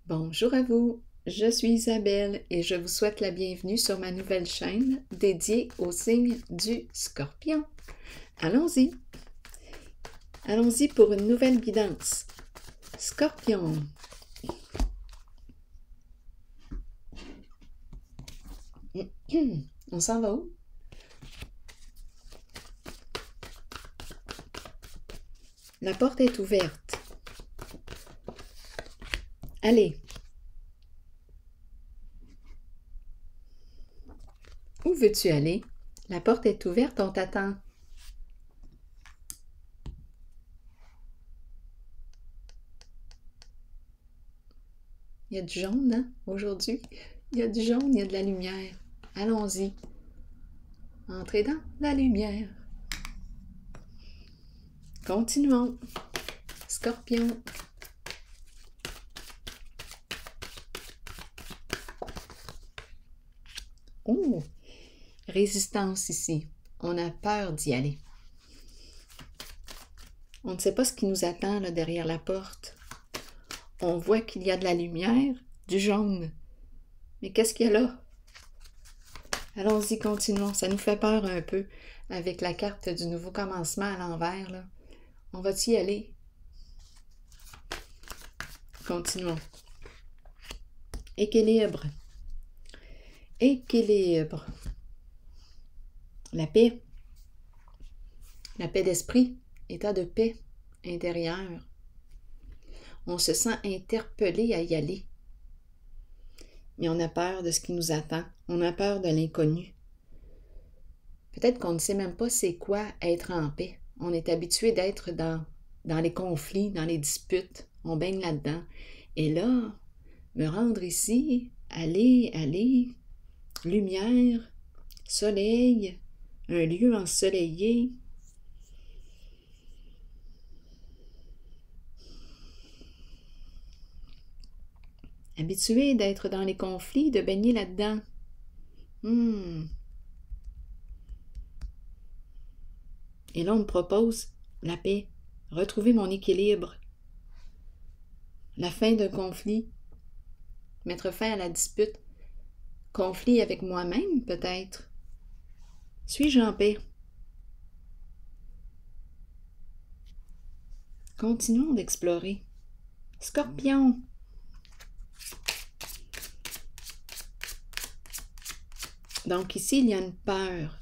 Bonjour à vous, je suis Isabelle et je vous souhaite la bienvenue sur ma nouvelle chaîne dédiée au signe du Scorpion. Allons-y! Allons-y pour une nouvelle guidance. Scorpion. On s'en va où? La porte est ouverte. Allez. Où veux-tu aller? La porte est ouverte, on t'attend. Il y a du jaune, hein, aujourd'hui? Il y a du jaune, il y a de la lumière. Allons-y. Entrez dans la lumière. Continuons. Scorpion. Oh! Résistance ici. On a peur d'y aller. On ne sait pas ce qui nous attend là, derrière la porte. On voit qu'il y a de la lumière, du jaune. Mais qu'est-ce qu'il y a là? Allons-y, continuons. Ça nous fait peur un peu avec la carte du nouveau commencement à l'envers, là. On va y aller? Continuons. Équilibre. Équilibre. La paix. La paix d'esprit. État de paix intérieure. On se sent interpellé à y aller. Mais on a peur de ce qui nous attend. On a peur de l'inconnu. Peut-être qu'on ne sait même pas c'est quoi être en paix. On est habitué d'être dans les conflits, dans les disputes. On baigne là-dedans. Et là, me rendre ici, aller, lumière, soleil, un lieu ensoleillé. Habitué d'être dans les conflits, de baigner là-dedans. Et là, on me propose la paix, retrouver mon équilibre, la fin d'un conflit, mettre fin à la dispute, conflit avec moi-même peut-être. Suis-je en paix? Continuons d'explorer. Scorpion. Donc ici, il y a une peur.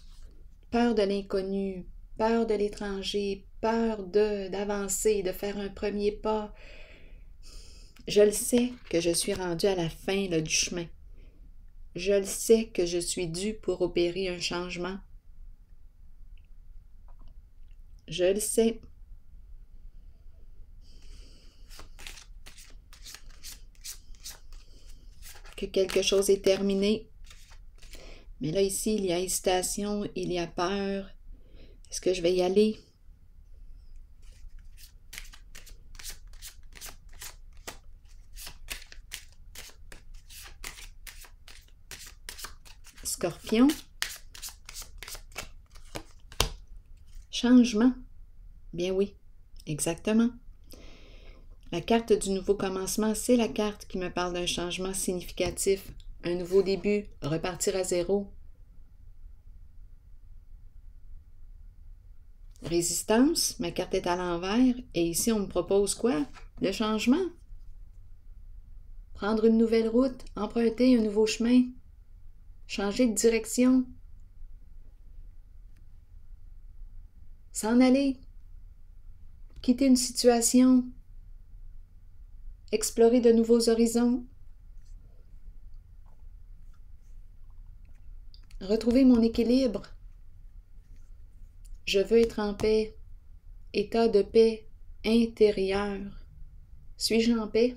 Peur de l'inconnu, peur de l'étranger, peur d'avancer, de faire un premier pas. Je le sais que je suis rendue à la fin là, du chemin. Je le sais que je suis due pour opérer un changement. Je le sais. Que quelque chose est terminé. Mais là, ici, il y a hésitation, il y a peur. Est-ce que je vais y aller? Scorpion. Changement. Bien oui, exactement. La carte du nouveau commencement, c'est la carte qui me parle d'un changement significatif, un nouveau début, repartir à zéro. Résistance, ma carte est à l'envers, et ici on me propose quoi? Le changement. Prendre une nouvelle route, emprunter un nouveau chemin, changer de direction, s'en aller, quitter une situation, explorer de nouveaux horizons, retrouver mon équilibre. Je veux être en paix, état de paix intérieur. Suis-je en paix?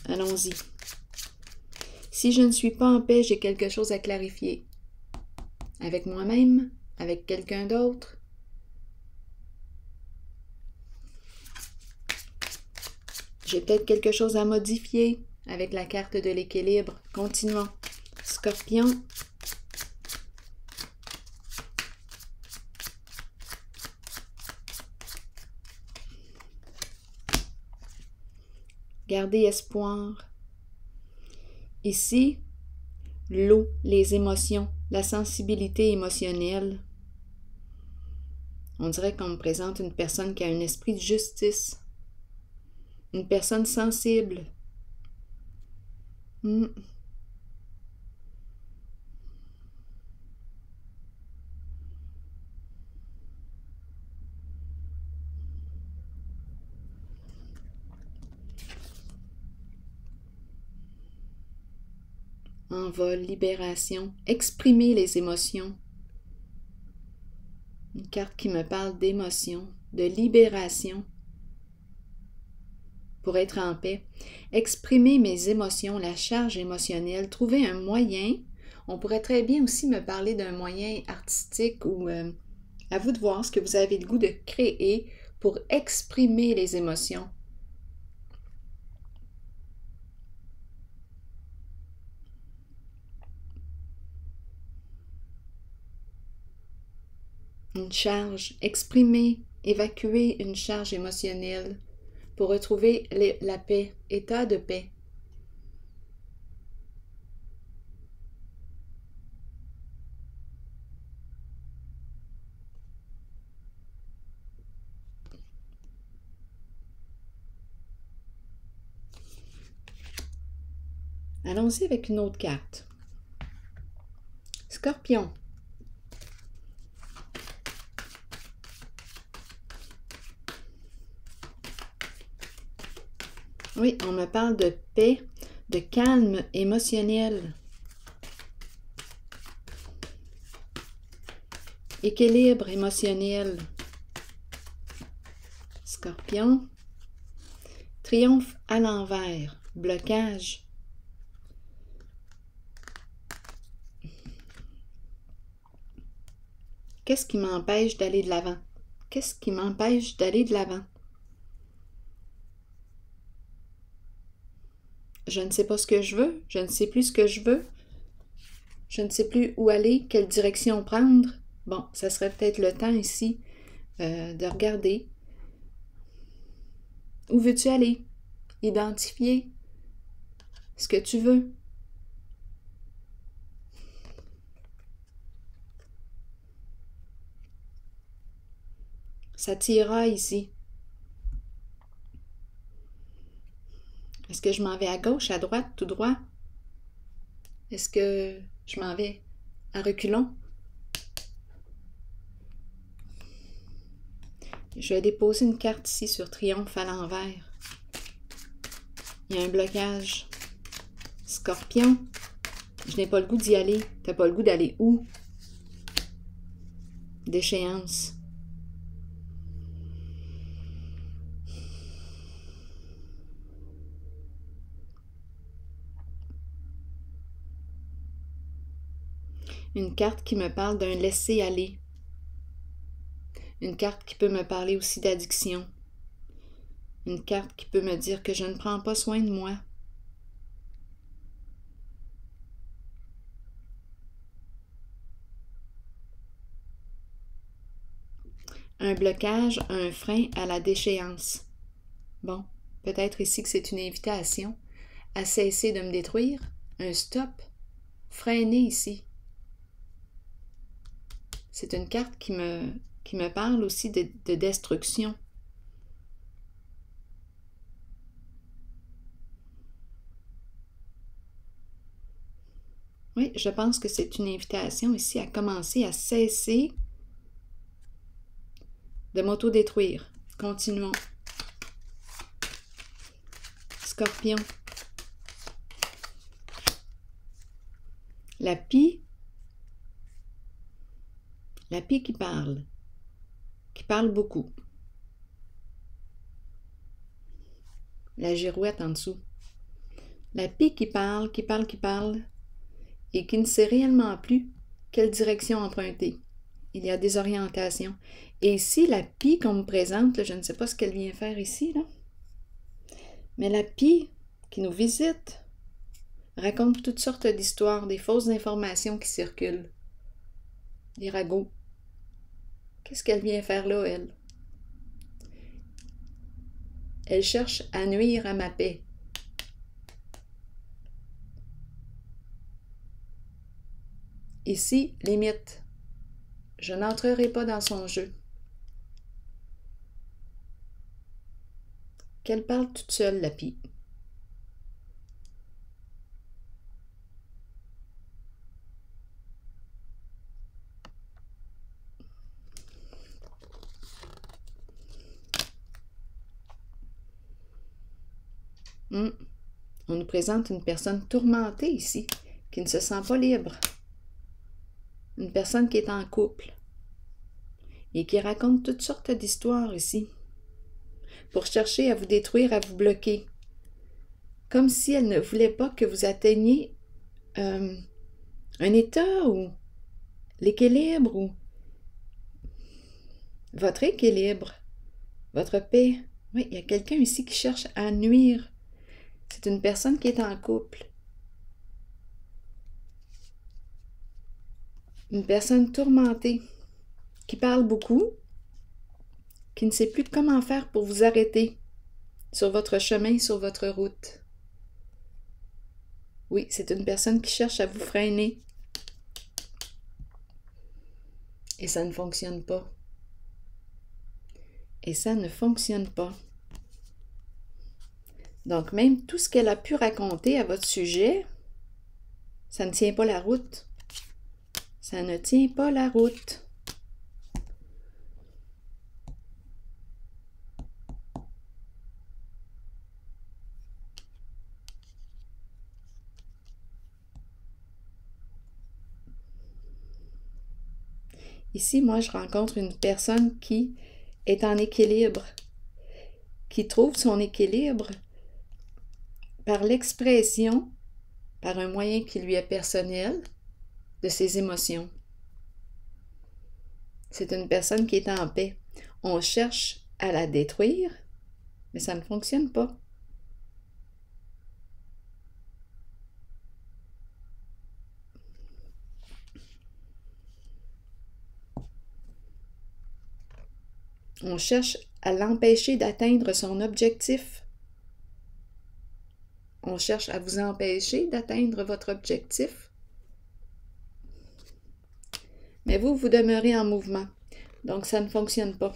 Allons-y. Si je ne suis pas en paix, j'ai quelque chose à clarifier. Avec moi-même, avec quelqu'un d'autre. J'ai peut-être quelque chose à modifier avec la carte de l'équilibre. Continuons. Scorpion. Gardez espoir. Ici, l'eau, les émotions, la sensibilité émotionnelle. On dirait qu'on me présente une personne qui a un esprit de justice. Une personne sensible. Envol, libération, exprimer les émotions. Une carte qui me parle d'émotion, de libération. Pour être en paix, exprimer mes émotions, la charge émotionnelle, trouver un moyen. On pourrait très bien aussi me parler d'un moyen artistique ou à vous de voir ce que vous avez le goût de créer pour exprimer les émotions. Une charge, exprimer, évacuer une charge émotionnelle pour retrouver la paix, état de paix. Allons-y avec une autre carte. Scorpion. Oui, on me parle de paix, de calme émotionnel, équilibre émotionnel. Scorpion. Triomphe à l'envers, blocage. Qu'est-ce qui m'empêche d'aller de l'avant? Qu'est-ce qui m'empêche d'aller de l'avant? Je ne sais pas ce que je veux, je ne sais plus ce que je veux, je ne sais plus où aller, quelle direction prendre. Bon, ça serait peut-être le temps ici de regarder. Où veux-tu aller? Identifier ce que tu veux. Ça t'ira ici. Est-ce que je m'en vais à gauche, à droite, tout droit? Est-ce que je m'en vais à reculons? Je vais déposer une carte ici sur Triomphe à l'envers. Il y a un blocage. Scorpion, je n'ai pas le goût d'y aller. T'as pas le goût d'aller où? D'échéance. Une carte qui me parle d'un laisser-aller. Une carte qui peut me parler aussi d'addiction. Une carte qui peut me dire que je ne prends pas soin de moi. Un blocage, un frein à la déchéance. Bon, peut-être ici que c'est une invitation à cesser de me détruire. Un stop. Freiner ici. C'est une carte qui me parle aussi de destruction. Oui, je pense que c'est une invitation ici à commencer à cesser de m'auto-détruire. Continuons. Scorpion. La pie qui parle beaucoup. La girouette en dessous. La pie qui parle, et qui ne sait réellement plus quelle direction emprunter. Il y a des orientations. Et ici, la pie qu'on me présente, là, je ne sais pas ce qu'elle vient faire ici, là. Mais la pie qui nous visite raconte toutes sortes d'histoires, des fausses informations qui circulent. Des ragots. Qu'est-ce qu'elle vient faire là, elle? Elle cherche à nuire à ma paix. Ici, limite. Je n'entrerai pas dans son jeu. Qu'elle parle toute seule, la pie. On nous présente une personne tourmentée ici, qui ne se sent pas libre. Une personne qui est en couple et qui raconte toutes sortes d'histoires ici pour chercher à vous détruire, à vous bloquer. Comme si elle ne voulait pas que vous atteigniez un état ou l'équilibre ou votre équilibre, votre paix. Oui, il y a quelqu'un ici qui cherche à nuire. C'est une personne qui est en couple. Une personne tourmentée, qui parle beaucoup, qui ne sait plus comment faire pour vous arrêter sur votre chemin, sur votre route. Oui, c'est une personne qui cherche à vous freiner. Et ça ne fonctionne pas. Et ça ne fonctionne pas. Donc, même tout ce qu'elle a pu raconter à votre sujet, ça ne tient pas la route. Ça ne tient pas la route. Ici, moi, je rencontre une personne qui est en équilibre, qui trouve son équilibre par l'expression, par un moyen qui lui est personnel, de ses émotions. C'est une personne qui est en paix. On cherche à la détruire, mais ça ne fonctionne pas. On cherche à l'empêcher d'atteindre son objectif. On cherche à vous empêcher d'atteindre votre objectif. Mais vous, vous demeurez en mouvement. Donc, ça ne fonctionne pas.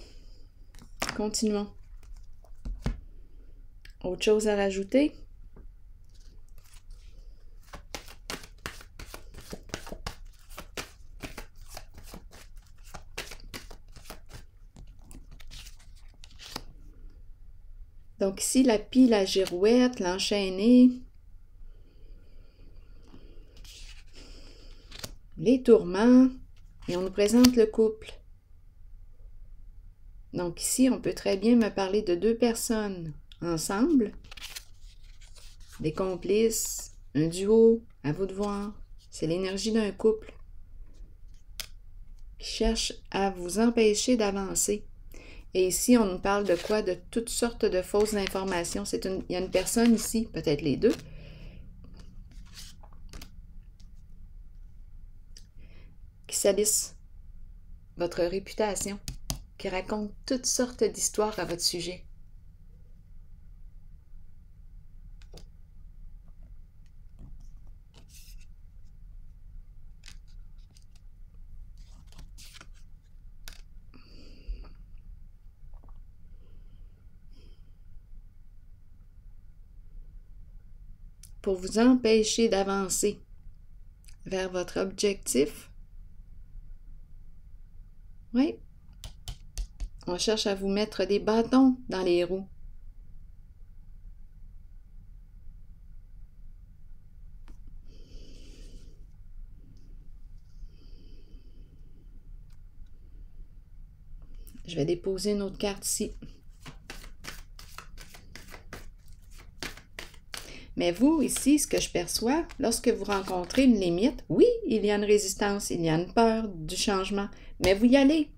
Continuons. Autre chose à rajouter? Donc ici, la pie, la girouette, l'enchaîné, les tourments, et on nous présente le couple. Donc ici, on peut très bien me parler de deux personnes ensemble, des complices, un duo, à vous de voir. C'est l'énergie d'un couple qui cherche à vous empêcher d'avancer. Et ici, on nous parle de quoi? De toutes sortes de fausses informations. Il y a une personne ici, peut-être les deux, qui salisse votre réputation, qui raconte toutes sortes d'histoires à votre sujet. Pour vous empêcher d'avancer vers votre objectif. Oui. On cherche à vous mettre des bâtons dans les roues. Je vais déposer une autre carte ici. Mais vous, ici, ce que je perçois, lorsque vous rencontrez une limite, oui, il y a une résistance, il y a une peur du changement, mais vous y allez.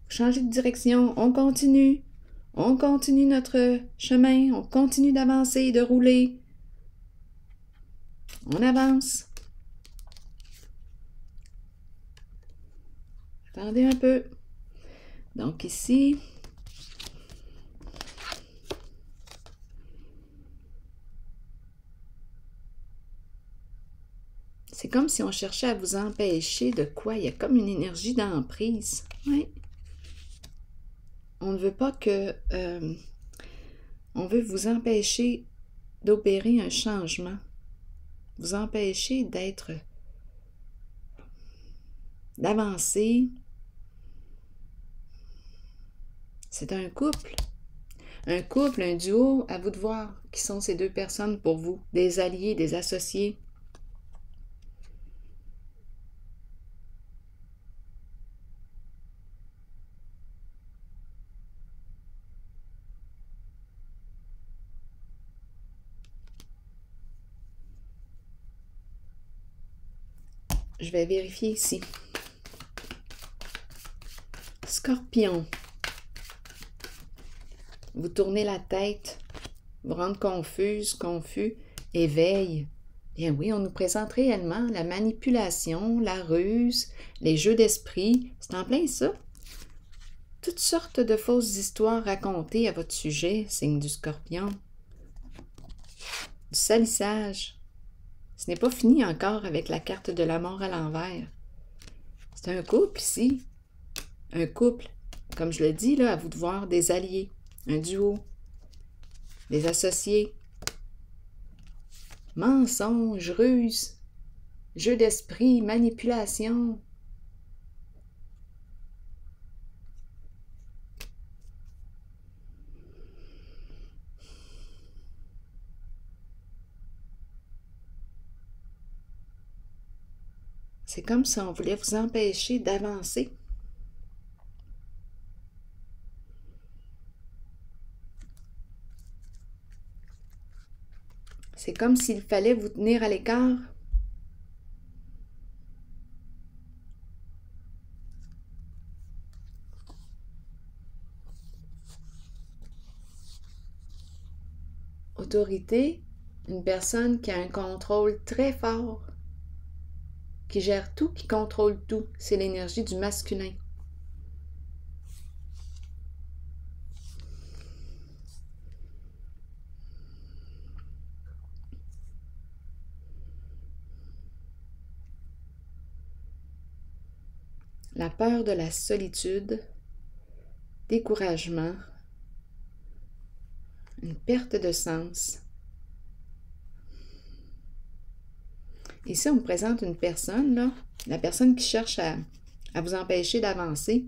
Vous changez de direction, on continue notre chemin, on continue d'avancer, de rouler. On avance. Attendez un peu. Donc ici, C'est comme si on cherchait à vous empêcher de quoi? Il y a comme une énergie d'emprise. Oui. On ne veut pas que... on veut vous empêcher d'opérer un changement. Vous empêcher d'avancer. C'est un couple. Un couple, un duo, à vous de voir qui sont ces deux personnes pour vous. Des alliés, des associés. Je vais vérifier ici. Scorpion. Vous tournez la tête, vous rendez confus, éveil. Bien oui, on nous présente réellement la manipulation, la ruse, les jeux d'esprit. C'est en plein ça. Toutes sortes de fausses histoires racontées à votre sujet, signe du Scorpion. Du salissage. Ce n'est pas fini encore avec la carte de la mort à l'envers. C'est un couple ici. Un couple, comme je le dis, là, à vous de voir, des alliés, un duo, des associés. Mensonges, ruses, jeu d'esprit, manipulation. C'est comme si on voulait vous empêcher d'avancer. C'est comme s'il fallait vous tenir à l'écart. Autorité, une personne qui a un contrôle très fort, qui gère tout, qui contrôle tout. C'est l'énergie du masculin. La peur de la solitude, découragement, une perte de sens. Ici, on me présente une personne, là, la personne qui cherche à vous empêcher d'avancer,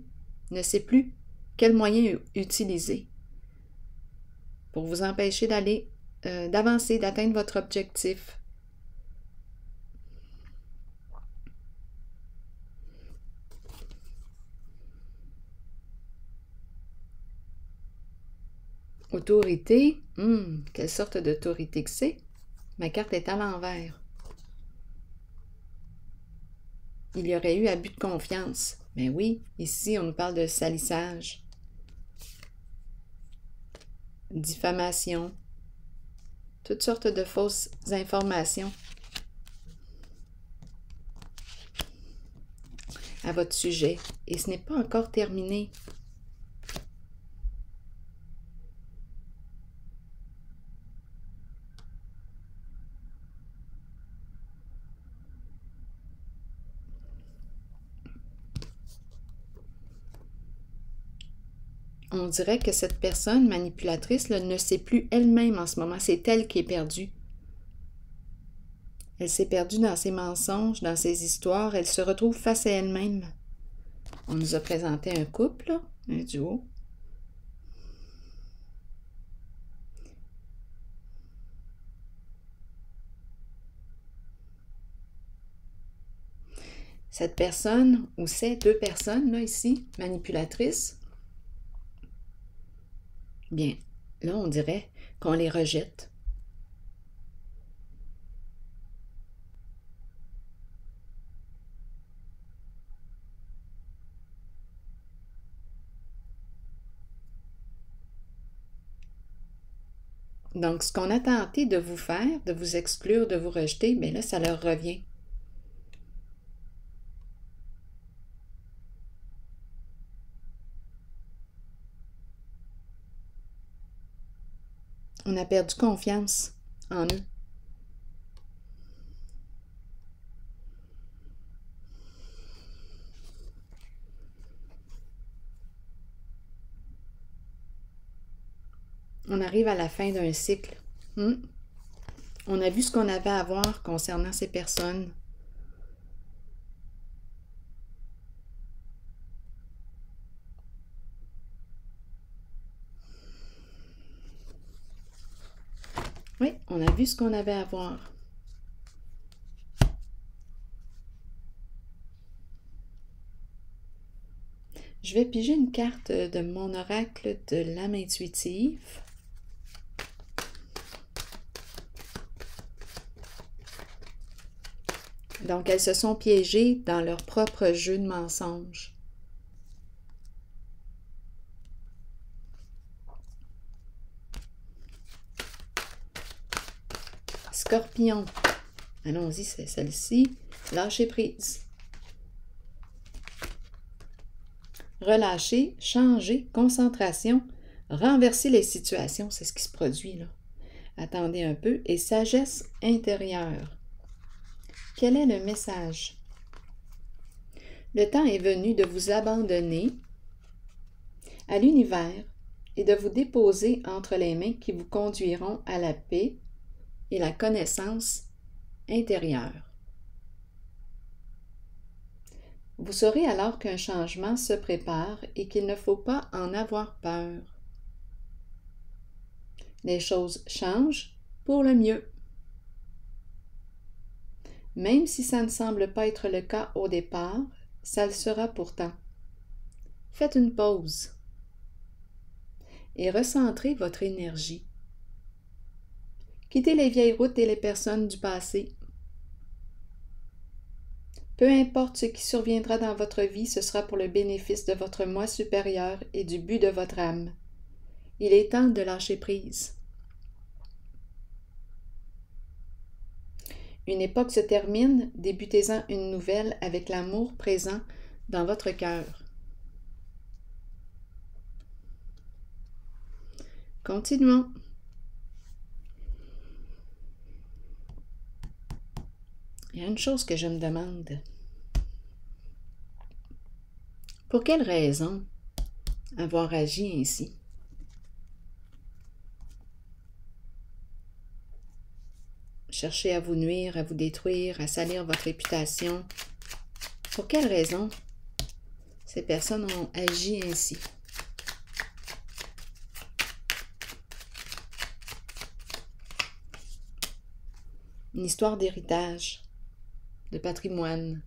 ne sait plus quel moyen utiliser pour vous empêcher d'avancer, d'atteindre votre objectif. Autorité, quelle sorte d'autorité que c'est? Ma carte est à l'envers. Il y aurait eu abus de confiance. Mais oui, ici, on nous parle de salissage, diffamation, toutes sortes de fausses informations à votre sujet. Et ce n'est pas encore terminé. On dirait que cette personne manipulatrice là, ne sait plus elle-même en ce moment. C'est elle qui est perdue. Elle s'est perdue dans ses mensonges, dans ses histoires. Elle se retrouve face à elle-même. On nous a présenté un couple, là, un duo. Cette personne, ou ces deux personnes, là, ici, manipulatrices, bien, là, on dirait qu'on les rejette. Donc, ce qu'on a tenté de vous faire, de vous exclure, de vous rejeter, bien là, ça leur revient. On a perdu confiance en eux. On arrive à la fin d'un cycle. On a vu ce qu'on avait à voir concernant ces personnes. Oui, on a vu ce qu'on avait à voir. Je vais piger une carte de mon oracle de l'âme intuitive. Donc, elles se sont piégées dans leur propre jeu de mensonges. Scorpion. Allons-y, c'est celle-ci. Lâcher prise. Relâcher, changer, concentration, renverser les situations, c'est ce qui se produit là. Attendez un peu. Et sagesse intérieure. Quel est le message? Le temps est venu de vous abandonner à l'univers et de vous déposer entre les mains qui vous conduiront à la paix et la connaissance intérieure. Vous saurez alors qu'un changement se prépare et qu'il ne faut pas en avoir peur. Les choses changent pour le mieux. Même si ça ne semble pas être le cas au départ, ça le sera pourtant. Faites une pause et recentrez votre énergie. Quittez les vieilles routes et les personnes du passé. Peu importe ce qui surviendra dans votre vie, ce sera pour le bénéfice de votre moi supérieur et du but de votre âme. Il est temps de lâcher prise. Une époque se termine, débutez-en une nouvelle avec l'amour présent dans votre cœur. Continuons. Il y a une chose que je me demande. Pour quelle raison avoir agi ainsi? Chercher à vous nuire, à vous détruire, à salir votre réputation. Pour quelle raison ces personnes ont agi ainsi? Une histoire d'héritage, de patrimoine.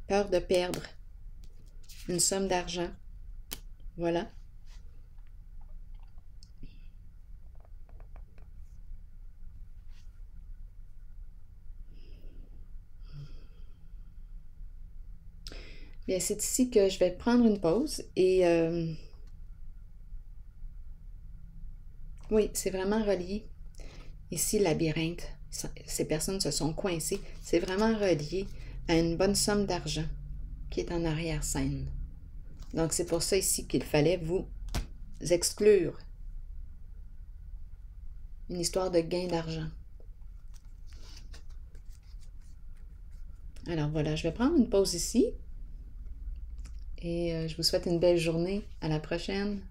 Peur de perdre une somme d'argent. Voilà. Bien, c'est ici que je vais prendre une pause et oui, c'est vraiment relié. Ici, le labyrinthe, ces personnes se sont coincées. C'est vraiment relié à une bonne somme d'argent qui est en arrière-scène. Donc, c'est pour ça ici qu'il fallait vous exclure une histoire de gain d'argent. Alors voilà, je vais prendre une pause ici et je vous souhaite une belle journée. À la prochaine.